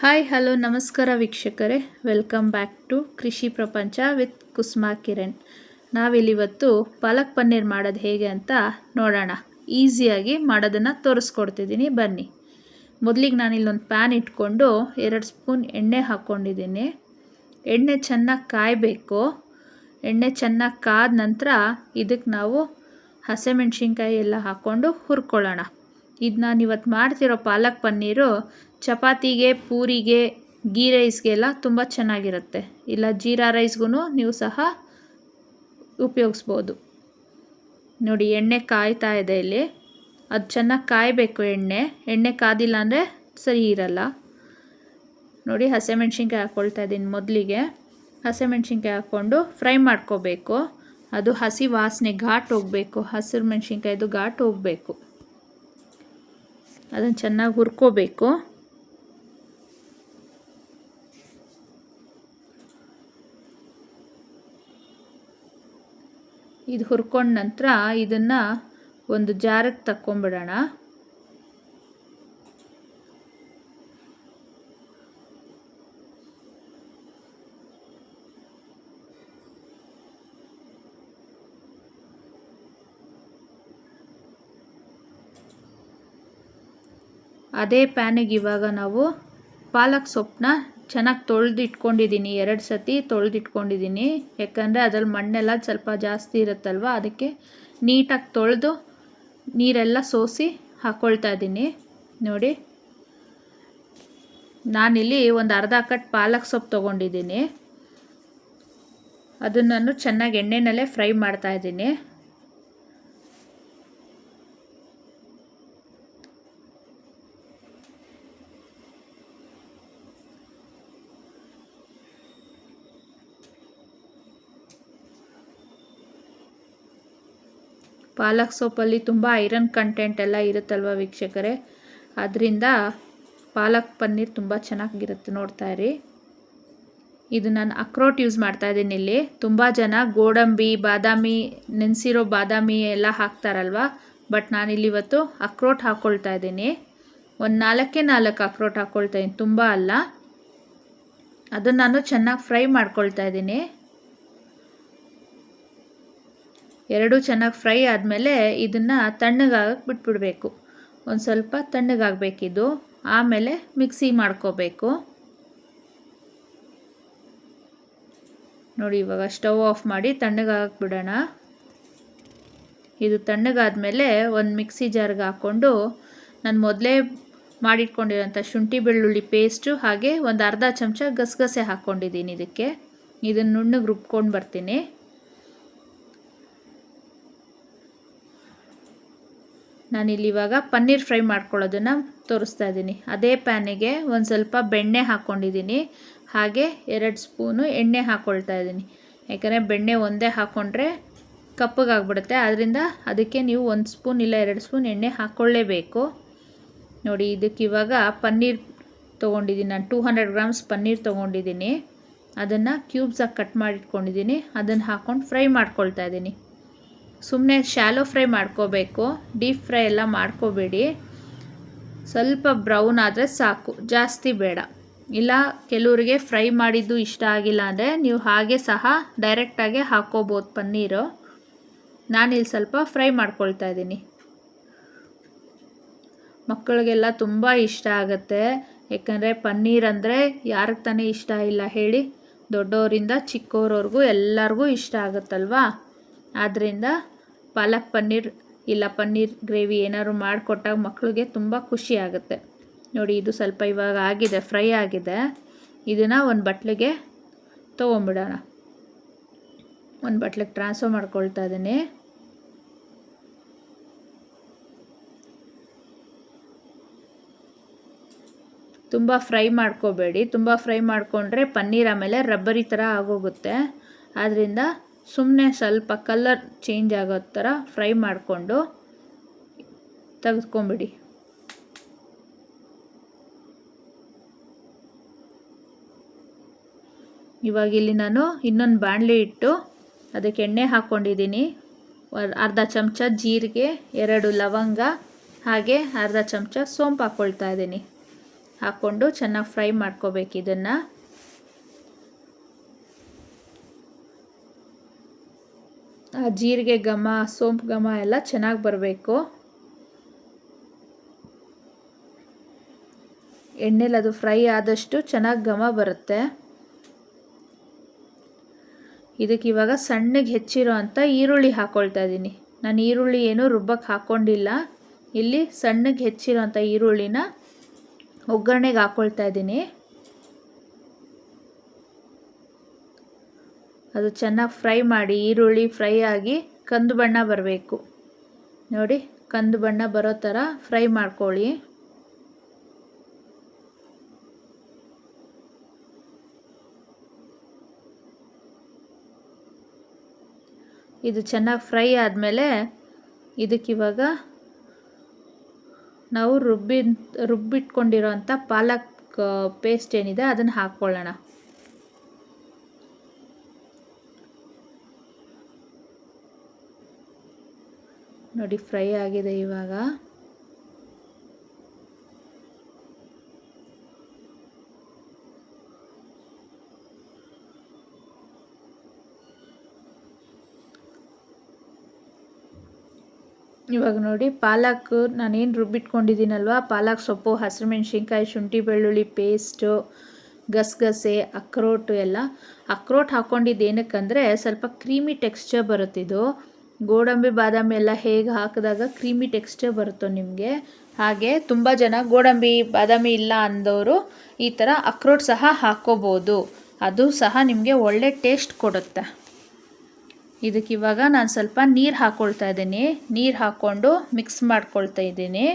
Hi hello ನಮಸ್ಕಾರ ವೀಕ್ಷಕರೇ, welcome back to ಕೃಷಿ ಪ್ರಪಂಚ ವಿತ್ ಕುಸುಮಾ ಕಿರಣ್. ನಾವಿಲ್ಲಿವತ್ತು ಪಾಲಕ್ ಪನ್ನೀರ್ ಮಾಡೋದು ಹೇಗೆ ಅಂತ ನೋಡೋಣ. ಈಸಿಯಾಗಿ ಮಾಡೋದನ್ನು ತೋರಿಸ್ಕೊಡ್ತಿದ್ದೀನಿ, ಬನ್ನಿ. ಮೊದಲಿಗೆ ನಾನಿಲ್ಲೊಂದು ಪ್ಯಾನ್ ಇಟ್ಕೊಂಡು 2 ಸ್ಪೂನ್ ಎಣ್ಣೆ ಹಾಕ್ಕೊಂಡಿದ್ದೀನಿ. ಎಣ್ಣೆ ಚೆನ್ನಾಗಿ ಕಾಯಬೇಕು. ಎಣ್ಣೆ ಚೆನ್ನಾಗಿ ಕಾದ ನಂತರ ಇದಕ್ಕೆ ನಾವು ಹಸಿಮೆಣ್ಸಿನ್ಕಾಯಿ ಎಲ್ಲ ಹಾಕ್ಕೊಂಡು ಹುರ್ಕೊಳ್ಳೋಣ. ಇದು ನಾನು ಇವತ್ತು ಮಾಡ್ತಿರೋ ಪಾಲಕ್ ಪನ್ನೀರು ಚಪಾತಿಗೆ, ಪೂರಿಗೆ, ಗೀ ರೈಸ್ಗೆಲ್ಲ ತುಂಬ ಚೆನ್ನಾಗಿರುತ್ತೆ. ಇಲ್ಲ ಜೀರಾ ರೈಸ್ಗೂ ನೀವು ಸಹ ಉಪಯೋಗಿಸ್ಬೋದು. ನೋಡಿ, ಎಣ್ಣೆ ಕಾಯ್ತಾ ಇದೆ ಇಲ್ಲಿ. ಅದು ಚೆನ್ನಾಗಿ ಕಾಯಬೇಕು. ಎಣ್ಣೆ ಕಾದಿಲ್ಲ ಅಂದರೆ ಸರಿ ಇರಲ್ಲ. ನೋಡಿ, ಹಸಿಮೆಣ್ಸಿನ್ಕಾಯಿ ಹಾಕ್ಕೊಳ್ತಾ ಇದ್ದೀನಿ. ಮೊದಲಿಗೆ ಹಸಿಮೆಣ್ಸಿನ್ಕಾಯಿ ಹಾಕ್ಕೊಂಡು ಫ್ರೈ ಮಾಡ್ಕೋಬೇಕು. ಅದು ಹಸಿ ವಾಸನೆ ಘಾಟ್ ಹೋಗಬೇಕು. ಹಸಿರು ಮೆಣಸಿನ್ಕಾಯ್ದು ಘಾಟ್ ಹೋಗಬೇಕು. ಅದನ್ನು ಚೆನ್ನಾಗಿ ಹುರ್ಕೋಬೇಕು. ಇದು ಹುರ್ಕೊಂಡ ನಂತರ ಇದನ್ನು ಒಂದು ಜಾರಕ್ಕೆ ತಕ್ಕೊಂಬಿಡೋಣ. ಅದೇ ಪ್ಯಾನಿಗೆ ಇವಾಗ ನಾವು ಪಾಲಕ್ ಸೊಪ್ಪನ್ನ ಚೆನ್ನಾಗಿ ತೊಳೆದಿಟ್ಕೊಂಡಿದ್ದೀನಿ. 2 ಸತಿ ತೊಳೆದಿಟ್ಕೊಂಡಿದ್ದೀನಿ. ಯಾಕಂದರೆ ಅದರಲ್ಲಿ ಮಣ್ಣೆಲ್ಲ ಸ್ವಲ್ಪ ಜಾಸ್ತಿ ಇರುತ್ತಲ್ವ, ಅದಕ್ಕೆ ನೀಟಾಗಿ ತೊಳೆದು ನೀರೆಲ್ಲ ಸೋಸಿ ಹಾಕ್ಕೊಳ್ತಾ ಇದ್ದೀನಿ. ನೋಡಿ, ನಾನಿಲ್ಲಿ ಒಂದು ಅರ್ಧ ಕಟ್ ಪಾಲಕ್ ಸೊಪ್ಪು ತೊಗೊಂಡಿದ್ದೀನಿ. ಅದನ್ನು ನಾನು ಚೆನ್ನಾಗಿ ಎಣ್ಣೆನಲ್ಲೇ ಫ್ರೈ ಮಾಡ್ತಾ ಇದ್ದೀನಿ. ಪಾಲಕ್ ಸೊಪ್ಪಲ್ಲಿ ತುಂಬ ಐರನ್ ಕಂಟೆಂಟ್ ಎಲ್ಲ ಇರುತ್ತಲ್ವ ವೀಕ್ಷಕರೇ, ಅದರಿಂದ ಪಾಲಕ್ ಪನ್ನೀರ್ ತುಂಬ ಚೆನ್ನಾಗಿರುತ್ತೆ. ನೋಡ್ತಾ ಇರಿ. ಇದು ನಾನು ಅಕ್ರೋಟ್ ಯೂಸ್ ಮಾಡ್ತಾ ಇದ್ದೀನಿ. ಇಲ್ಲಿ ತುಂಬ ಜನ ಗೋಡಂಬಿ, ಬಾದಾಮಿ, ನೆನೆಸಿರೋ ಬಾದಾಮಿ ಎಲ್ಲ ಹಾಕ್ತಾರಲ್ವ, ಬಟ್ ನಾನಿಲ್ಲಿ ಇವತ್ತು ಅಕ್ರೋಟ್ ಹಾಕ್ಕೊಳ್ತಾ ಇದ್ದೀನಿ. ಒಂದು 4 ಅಕ್ರೋಟ್ ಹಾಕ್ಕೊಳ್ತಾ ಇದ್ದೀನಿ, ತುಂಬ ಅಲ್ಲ. ಅದನ್ನು ನಾನು ಚೆನ್ನಾಗಿ ಫ್ರೈ ಮಾಡ್ಕೊಳ್ತಾ ಇದ್ದೀನಿ. ಎರಡೂ ಚೆನ್ನಾಗಿ ಫ್ರೈ ಆದಮೇಲೆ ಇದನ್ನು ತಣ್ಣಗಾಗಕ್ಕೆ ಬಿಟ್ಬಿಡಬೇಕು. ಒಂದು ಸ್ವಲ್ಪ ತಣ್ಣಗಾಗಬೇಕಿದು. ಆಮೇಲೆ ಮಿಕ್ಸಿ ಮಾಡ್ಕೋಬೇಕು. ನೋಡಿ, ಇವಾಗ ಸ್ಟವ್ ಆಫ್ ಮಾಡಿ ತಣ್ಣಗಾಗಕ್ಕೆ ಬಿಡೋಣ. ಇದು ತಣ್ಣಗಾದ್ಮೇಲೆ ಒಂದು ಮಿಕ್ಸಿ ಜಾರ್ಗೆ ಹಾಕ್ಕೊಂಡು ನಾನು ಮೊದಲೇ ಮಾಡಿಟ್ಕೊಂಡಿರೋಂಥ ಶುಂಠಿ ಬೆಳ್ಳುಳ್ಳಿ ಪೇಸ್ಟು, ಹಾಗೆ ಒಂದು ಅರ್ಧ ಚಮಚ ಗಸಗಸೆ ಹಾಕ್ಕೊಂಡಿದ್ದೀನಿ. ಇದನ್ನು ನುಣ್ಣಗೆ ರುಬ್ಕೊಂಡು ಬರ್ತೀನಿ. ನಾನಿಲ್ಲಿ ಇವಾಗ ಪನ್ನೀರ್ ಫ್ರೈ ಮಾಡ್ಕೊಳ್ಳೋದನ್ನು ತೋರಿಸ್ತಾ ಇದ್ದೀನಿ. ಅದೇ ಪ್ಯಾನಿಗೆ ಒಂದು ಸ್ವಲ್ಪ ಬೆಣ್ಣೆ ಹಾಕ್ಕೊಂಡಿದ್ದೀನಿ. ಹಾಗೆ 2 ಸ್ಪೂನು ಎಣ್ಣೆ ಹಾಕ್ಕೊಳ್ತಾ ಇದ್ದೀನಿ. ಯಾಕಂದರೆ ಬೆಣ್ಣೆ ಒಂದೇ ಹಾಕ್ಕೊಂಡ್ರೆ ಕಪ್ಪಗಾಗ್ಬಿಡುತ್ತೆ. ಆದ್ದರಿಂದ ಅದಕ್ಕೆ ನೀವು 1 ಸ್ಪೂನ್ ಇಲ್ಲ 2 ಸ್ಪೂನ್ ಎಣ್ಣೆ ಹಾಕ್ಕೊಳ್ಳೇಬೇಕು. ನೋಡಿ, ಇದಕ್ಕೆ ಇವಾಗ ಪನ್ನೀರ್ ತೊಗೊಂಡಿದ್ದೀನಿ. ನಾನು 200 ಗ್ರಾಮ್ಸ್ ಪನ್ನೀರ್ ತೊಗೊಂಡಿದ್ದೀನಿ. ಅದನ್ನು ಕ್ಯೂಬ್ಸಾಗಿ ಕಟ್ ಮಾಡಿಟ್ಕೊಂಡಿದ್ದೀನಿ. ಅದನ್ನು ಹಾಕ್ಕೊಂಡು ಫ್ರೈ ಮಾಡ್ಕೊಳ್ತಾ ಇದ್ದೀನಿ. ಸುಮ್ಮನೆ ಶಾಲೋ ಫ್ರೈ ಮಾಡ್ಕೋಬೇಕು, ಡೀಪ್ ಫ್ರೈ ಎಲ್ಲ ಮಾಡ್ಕೋಬೇಡಿ. ಸ್ವಲ್ಪ ಬ್ರೌನ್ ಆದರೆ ಸಾಕು, ಜಾಸ್ತಿ ಬೇಡ. ಇಲ್ಲ ಕೆಲವರಿಗೆ ಫ್ರೈ ಮಾಡಿದ್ದು ಇಷ್ಟ ಆಗಿಲ್ಲ ಅಂದರೆ ನೀವು ಹಾಗೆ ಸಹ ಡೈರೆಕ್ಟಾಗೆ ಹಾಕ್ಕೋಬೋದು ಪನ್ನೀರು. ನಾನಿಲ್ಲಿ ಸ್ವಲ್ಪ ಫ್ರೈ ಮಾಡ್ಕೊಳ್ತಾ ಇದ್ದೀನಿ. ಮಕ್ಕಳಿಗೆಲ್ಲ ತುಂಬ ಇಷ್ಟ ಆಗುತ್ತೆ. ಯಾಕಂದರೆ ಪನ್ನೀರ್ ಅಂದರೆ ಯಾರಿಗೆ ತಾನೇ ಇಷ್ಟ ಇಲ್ಲ ಹೇಳಿ. ದೊಡ್ಡವರಿಂದ ಚಿಕ್ಕವರವರೆಗೂ ಎಲ್ಲರಿಗೂ ಇಷ್ಟ ಆಗುತ್ತಲ್ವಾ. ಆದ್ದರಿಂದ ಪಾಲಕ್ ಪನ್ನೀರ್ ಇಲ್ಲ ಪನ್ನೀರ್ ಗ್ರೇವಿ ಏನಾದ್ರು ಮಾಡಿಕೊಟ್ಟಾಗ ಮಕ್ಕಳಿಗೆ ತುಂಬ ಖುಷಿ ಆಗುತ್ತೆ. ನೋಡಿ, ಇದು ಸ್ವಲ್ಪ ಇವಾಗ ಆಗಿದೆ, ಫ್ರೈ ಆಗಿದೆ. ಇದನ್ನು ಒಂದು ಬಟ್ಲಿಗೆ ತೊಗೊಂಬಿಡೋಣ. ಒಂದು ಬಟ್ಲಿಗೆ ಟ್ರಾನ್ಸ್ಫರ್ ಮಾಡ್ಕೊಳ್ತಾ ಇದ್ದೀನಿ. ತುಂಬ ಫ್ರೈ ಮಾಡ್ಕೋಬೇಡಿ. ತುಂಬ ಫ್ರೈ ಮಾಡಿಕೊಂಡ್ರೆ ಪನ್ನೀರ್ ಆಮೇಲೆ ರಬ್ಬರಿ ಥರ ಆಗೋಗುತ್ತೆ. ಆದ್ದರಿಂದ ಸುಮ್ಮನೆ ಸ್ವಲ್ಪ ಕಲರ್ ಚೇಂಜ್ ಆಗೋ ಥರ ಫ್ರೈ ಮಾಡಿಕೊಂಡು ತೆಗೆದುಕೊಂಬಿಡಿ. ಇವಾಗ ಇಲ್ಲಿ ನಾನು ಇನ್ನೊಂದು ಬಾಣಲೆ ಇಟ್ಟು ಅದಕ್ಕೆ ಎಣ್ಣೆ ಹಾಕ್ಕೊಂಡಿದ್ದೀನಿ. ಅರ್ಧ ಚಮಚ ಜೀರಿಗೆ, 2 ಲವಂಗ, ಹಾಗೆ ಅರ್ಧ ಚಮಚ ಸೋಂಪು ಹಾಕ್ಕೊಳ್ತಾ ಇದ್ದೀನಿ. ಹಾಕ್ಕೊಂಡು ಚೆನ್ನಾಗಿ ಫ್ರೈ ಮಾಡ್ಕೋಬೇಕು ಇದನ್ನು. ಆ ಜೀರಿಗೆ ಘಮ, ಸೋಂಪು ಘಮ ಎಲ್ಲ ಚೆನ್ನಾಗಿ ಬರಬೇಕು. ಎಣ್ಣೆಲಿ ಅದು ಫ್ರೈ ಆದಷ್ಟು ಚೆನ್ನಾಗಿ ಘಮ ಬರುತ್ತೆ. ಇದಕ್ಕೆ ಇವಾಗ ಸಣ್ಣಗೆ ಹೆಚ್ಚಿರೋ ಅಂಥ ಈರುಳ್ಳಿ ಹಾಕ್ಕೊಳ್ತಾ ಇದ್ದೀನಿ. ನಾನು ಈರುಳ್ಳಿ ಏನೂ ರುಬ್ಬಕ್ಕೆ ಹಾಕ್ಕೊಂಡಿಲ್ಲ. ಇಲ್ಲಿ ಸಣ್ಣಗೆ ಹೆಚ್ಚಿರೋ ಅಂಥ ಈರುಳ್ಳಿನ ಒಗ್ಗರಣೆಗೆ ಹಾಕ್ಕೊಳ್ತಾ ಇದ್ದೀನಿ. ಅದು ಚೆನ್ನಾಗಿ ಫ್ರೈ ಮಾಡಿ, ಈರುಳ್ಳಿ ಫ್ರೈ ಆಗಿ ಕಂದು ಬಣ್ಣ ಬರಬೇಕು. ನೋಡಿ, ಕಂದು ಬಣ್ಣ ಬರೋ ಥರ ಫ್ರೈ ಮಾಡ್ಕೊಳ್ಳಿ. ಇದು ಚೆನ್ನಾಗಿ ಫ್ರೈ ಆದಮೇಲೆ ಇದಕ್ಕಿವಾಗ ನಾವು ರುಬ್ಬಿಟ್ಕೊಂಡಿರೋ ಅಂಥ ಪಾಲಕ್ ಪೇಸ್ಟ್ ಏನಿದೆ ಅದನ್ನು ಹಾಕ್ಕೊಳ್ಳೋಣ. ನೋಡಿ, ಫ್ರೈ ಆಗಿದೆ ಇವಾಗ. ಇವಾಗ ನೋಡಿ, ಪಾಲಕ್ ನಾನೇನು ರುಬ್ಬಿಟ್ಕೊಂಡಿದ್ದೀನಲ್ವ, ಪಾಲಕ್ ಸೊಪ್ಪು, ಹಸಿರುಮೆಣ್ಸಿನ್ಕಾಯಿ, ಶುಂಠಿ ಬೆಳ್ಳುಳ್ಳಿ ಪೇಸ್ಟು, ಗಸಗಸೆ, ಅಕ್ರೋಟು ಎಲ್ಲ. ಅಕ್ರೋಟ್ ಹಾಕ್ಕೊಂಡಿದ್ದು ಏನಕ್ಕಂದರೆ ಸ್ವಲ್ಪ ಕ್ರೀಮಿ ಟೆಕ್ಸ್ಚರ್ ಬರುತ್ತಿದ್ದು. ಗೋಡಂಬಿ ಬಾದಾಮಿ ಎಲ್ಲ ಹೇಗೆ ಹಾಕಿದಾಗ ಕ್ರೀಮಿ ಟೆಕ್ಸ್ಚರ್ ಬರುತ್ತೋ ನಿಮಗೆ, ಹಾಗೆ ತುಂಬ ಜನ ಗೋಡಂಬಿ ಬಾದಾಮಿ ಇಲ್ಲ ಅಂದವರು ಈ ಥರ ಅಕ್ರೋಟ್ ಸಹ ಹಾಕ್ಕೋಬೋದು. ಅದು ಸಹ ನಿಮಗೆ ಒಳ್ಳೆ ಟೇಸ್ಟ್ ಕೊಡುತ್ತೆ. ಇದಕ್ಕಿವಾಗ ನಾನು ಸ್ವಲ್ಪ ನೀರು ಹಾಕ್ಕೊಳ್ತಾ ಇದ್ದೀನಿ. ನೀರು ಹಾಕ್ಕೊಂಡು ಮಿಕ್ಸ್ ಮಾಡ್ಕೊಳ್ತಾ ಇದ್ದೀನಿ.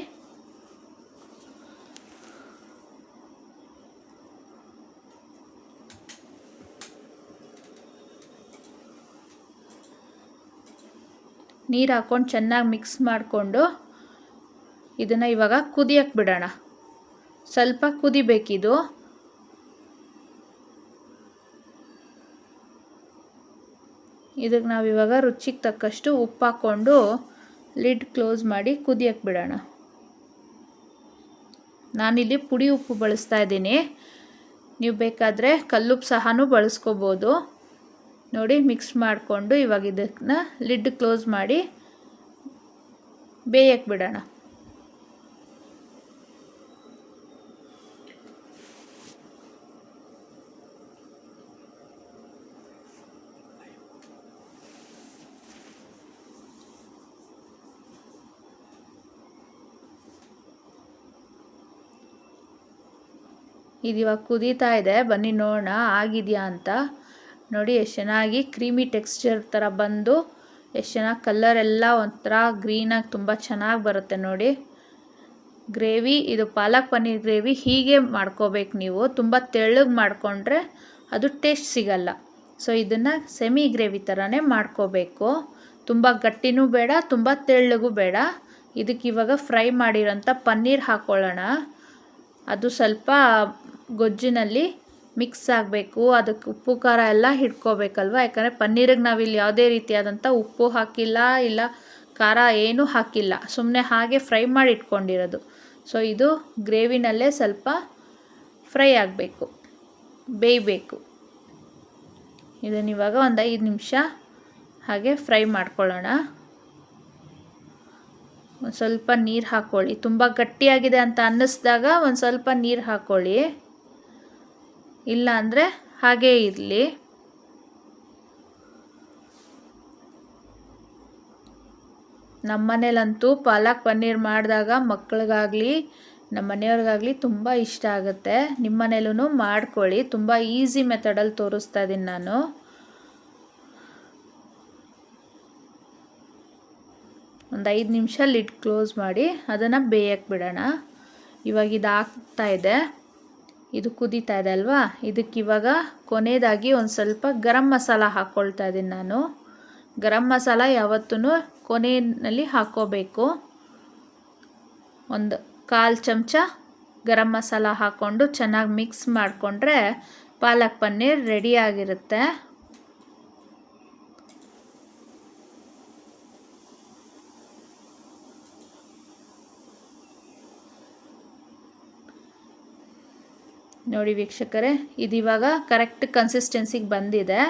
ನೀರು ಹಾಕ್ಕೊಂಡು ಚೆನ್ನಾಗಿ ಮಿಕ್ಸ್ ಮಾಡಿಕೊಂಡು ಇದನ್ನು ಇವಾಗ ಕುದಿಯಕ್ಕೆ ಬಿಡೋಣ. ಸ್ವಲ್ಪ ಕುದಿಬೇಕಿದು. ಇದಕ್ಕೆ ನಾವಿವಾಗ ರುಚಿಗೆ ತಕ್ಕಷ್ಟು ಉಪ್ಪು ಹಾಕ್ಕೊಂಡು ಲಿಡ್ ಕ್ಲೋಸ್ ಮಾಡಿ ಕುದಿಯಕ್ಕೆ ಬಿಡೋಣ. ನಾನಿಲ್ಲಿ ಪುಡಿ ಉಪ್ಪು ಬಳಸ್ತಾ ಇದ್ದೀನಿ. ನೀವು ಬೇಕಾದರೆ ಕಲ್ಲುಪ್ಪು ಸಹ ಬಳಸ್ಕೋಬೋದು. ನೋಡಿ, ಮಿಕ್ಸ್ ಮಾಡಿಕೊಂಡು ಇವಾಗ ಇದನ್ನು ಲಿಡ್ ಕ್ಲೋಸ್ ಮಾಡಿ ಬೇಯಕ್ಕೆ ಬಿಡೋಣ. ಇದು ಇವಾಗ ಕುದೀತಾ ಇದೆ. ಬನ್ನಿ ನೋಡೋಣ ಆಗಿದೆಯಾ ಅಂತ. ನೋಡಿ, ಎಷ್ಟು ಚೆನ್ನಾಗಿ ಕ್ರೀಮಿ ಟೆಕ್ಸ್ಚರ್ ಥರ ಬಂದು ಎಷ್ಟು ಚೆನ್ನಾಗಿ ಕಲರ್ ಎಲ್ಲ ಒಂಥರ ಗ್ರೀನಾಗಿ ತುಂಬ ಚೆನ್ನಾಗಿ ಬರುತ್ತೆ ನೋಡಿ. ಗ್ರೇವಿ ಇದು ಪಾಲಕ್ ಪನ್ನೀರ್ ಗ್ರೇವಿ ಹೀಗೆ ಮಾಡ್ಕೋಬೇಕು ನೀವು. ತುಂಬ ತೆಳ್ಳಗೆ ಮಾಡಿಕೊಂಡ್ರೆ ಅದು ಟೇಸ್ಟ್ ಸಿಗಲ್ಲ. ಸೊ ಇದನ್ನು ಸೆಮಿ ಗ್ರೇವಿ ಥರನೇ ಮಾಡ್ಕೋಬೇಕು. ತುಂಬ ಗಟ್ಟಿನೂ ಬೇಡ, ತುಂಬ ತೆಳ್ಳಗೂ ಬೇಡ. ಇದಕ್ಕಿವಾಗ ಫ್ರೈ ಮಾಡಿರೋಂಥ ಪನ್ನೀರ್ ಹಾಕ್ಕೊಳ್ಳೋಣ. ಅದು ಸ್ವಲ್ಪ ಗೊಜ್ಜಿನಲ್ಲಿ ಮಿಕ್ಸ್ ಆಗಬೇಕು. ಅದಕ್ಕೆ ಉಪ್ಪು ಖಾರ ಎಲ್ಲ ಹಿಡ್ಕೋಬೇಕಲ್ವ, ಯಾಕಂದರೆ ಪನ್ನೀರಿಗೆ ನಾವಿಲ್ಲಿ ಯಾವುದೇ ರೀತಿಯಾದಂಥ ಉಪ್ಪು ಹಾಕಿಲ್ಲ, ಇಲ್ಲ ಖಾರ ಏನೂ ಹಾಕಿಲ್ಲ, ಸುಮ್ಮನೆ ಹಾಗೆ ಫ್ರೈ ಮಾಡಿ ಇಟ್ಕೊಂಡಿರೋದು. ಸೊ ಇದು ಗ್ರೇವಿನಲ್ಲೇ ಸ್ವಲ್ಪ ಫ್ರೈ ಆಗಬೇಕು, ಬೇಯಬೇಕು. ಇದನ್ನಿವಾಗ ಒಂದು 5 ನಿಮಿಷ ಹಾಗೆ ಫ್ರೈ ಮಾಡ್ಕೊಳ್ಳೋಣ. ಒಂದು ಸ್ವಲ್ಪ ನೀರು ಹಾಕ್ಕೊಳ್ಳಿ. ತುಂಬ ಗಟ್ಟಿಯಾಗಿದೆ ಅಂತ ಅನ್ನಿಸ್ದಾಗ ಒಂದು ಸ್ವಲ್ಪ ನೀರು ಹಾಕ್ಕೊಳ್ಳಿ, ಇಲ್ಲ ಅಂದರೆ ಹಾಗೇ ಇರಲಿ. ನಮ್ಮ ಮನೇಲಂತೂ ಪಾಲಕ್ ಪನ್ನೀರ್ ಮಾಡಿದಾಗ ಮಕ್ಕಳಿಗಾಗಲಿ ನಮ್ಮ ಮನೆಯವ್ರಿಗಾಗಲಿ ತುಂಬ ಇಷ್ಟ ಆಗುತ್ತೆ. ನಿಮ್ಮ ಮನೇಲೂ ಮಾಡ್ಕೊಳ್ಳಿ. ತುಂಬ ಈಸಿ ಮೆಥಡಲ್ಲಿ ತೋರಿಸ್ತಾ ಇದ್ದೀನಿ ನಾನು. ಒಂದು 5 ನಿಮಿಷ ಲಿಡ್ ಕ್ಲೋಸ್ ಮಾಡಿ ಅದನ್ನು ಬೇಯಕ್ಕೆ ಬಿಡೋಣ. ಇವಾಗ ಇದು ಆಗ್ತಾ ಇದೆ, ಇದು ಕುದೀತಾ ಇದೆ ಅಲ್ವಾ. ಇದಕ್ಕಿವಾಗ ಕೊನೆಯದಾಗಿ ಒಂದು ಸ್ವಲ್ಪ ಗರಂ ಮಸಾಲ ಹಾಕ್ಕೊಳ್ತಾ ಇದ್ದೀನಿ ನಾನು. ಗರಂ ಮಸಾಲ ಯಾವತ್ತೂ ಕೊನೆಯಲ್ಲಿ ಹಾಕ್ಕೋಬೇಕು. ಒಂದು 1/4 ಚಮಚ ಗರಂ ಮಸಾಲ ಹಾಕ್ಕೊಂಡು ಚೆನ್ನಾಗಿ ಮಿಕ್ಸ್ ಮಾಡಿಕೊಂಡ್ರೆ ಪಾಲಕ್ ಪನ್ನೀರ್ ರೆಡಿಯಾಗಿರುತ್ತೆ. ನೋಡಿ ವೀಕ್ಷಕರೇ, ಇದಿವಾಗ ಕರೆಕ್ಟ್ ಕನ್ಸಿಸ್ಟೆನ್ಸಿಗೆ ಬಂದಿದೆ.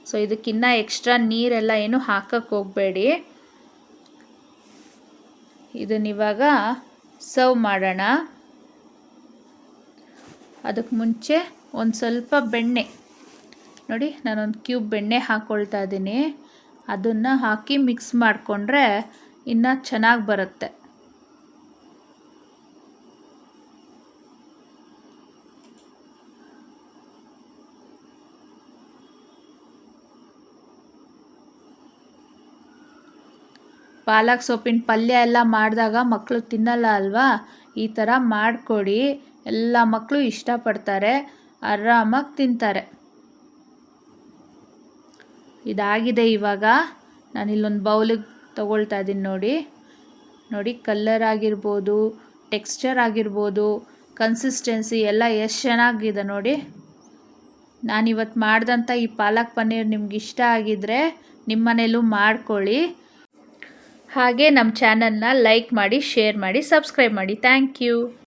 ಸೊ ಇದಕ್ಕಿನ್ನ ಎಕ್ಸ್ಟ್ರಾ ನೀರೆಲ್ಲ ಏನು ಹಾಕಕ್ಕೆ ಹೋಗಬೇಡಿ. ಇದನ್ನಿವಾಗ ಸರ್ವ್ ಮಾಡೋಣ. ಅದಕ್ಕೆ ಮುಂಚೆ ಒಂದು ಸ್ವಲ್ಪ ಬೆಣ್ಣೆ ನೋಡಿ, ನಾನೊಂದು ಕ್ಯೂಬ್ ಬೆಣ್ಣೆ ಹಾಕ್ಕೊಳ್ತಾ ಇದ್ದೀನಿ. ಅದನ್ನು ಹಾಕಿ ಮಿಕ್ಸ್ ಮಾಡಿಕೊಂಡ್ರೆ ಇನ್ನೂ ಚೆನ್ನಾಗಿ ಬರುತ್ತೆ. ಪಾಲಕ್ ಸೊಪ್ಪಿನ ಪಲ್ಯ ಎಲ್ಲ ಮಾಡಿದಾಗ ಮಕ್ಕಳು ತಿನ್ನಲ್ಲ ಅಲ್ವಾ, ಈ ಥರ ಮಾಡಿಕೊಡಿ. ಎಲ್ಲ ಮಕ್ಕಳು ಇಷ್ಟಪಡ್ತಾರೆ, ಆರಾಮಾಗಿ ತಿಂತಾರೆ. ಇದಾಗಿದೆ. ಇವಾಗ ನಾನಿಲ್ಲೊಂದು ಬೌಲಿಗೆ ತಗೊಳ್ತಾ ಇದ್ದೀನಿ. ನೋಡಿ ಕಲರ್ ಆಗಿರ್ಬೋದು, ಟೆಕ್ಸ್ಚರ್ ಆಗಿರ್ಬೋದು, ಕನ್ಸಿಸ್ಟೆನ್ಸಿ ಎಲ್ಲ ಎಷ್ಟು ಚೆನ್ನಾಗಿದೆ ನೋಡಿ. ನಾನಿವತ್ತು ಮಾಡಿದಂಥ ಈ ಪಾಲಕ್ ಪನ್ನೀರ್ ನಿಮ್ಗೆ ಇಷ್ಟ ಆಗಿದ್ದರೆ ನಿಮ್ಮನೇಲೂ ಮಾಡ್ಕೊಳ್ಳಿ. ಹಾಗೆ ನಮ್ಮ ಚಾನಲ್ನ ಲೈಕ್ ಮಾಡಿ, ಶೇರ್ ಮಾಡಿ, ಸಬ್ಸ್ಕ್ರೈಬ್ ಮಾಡಿ. Thank you.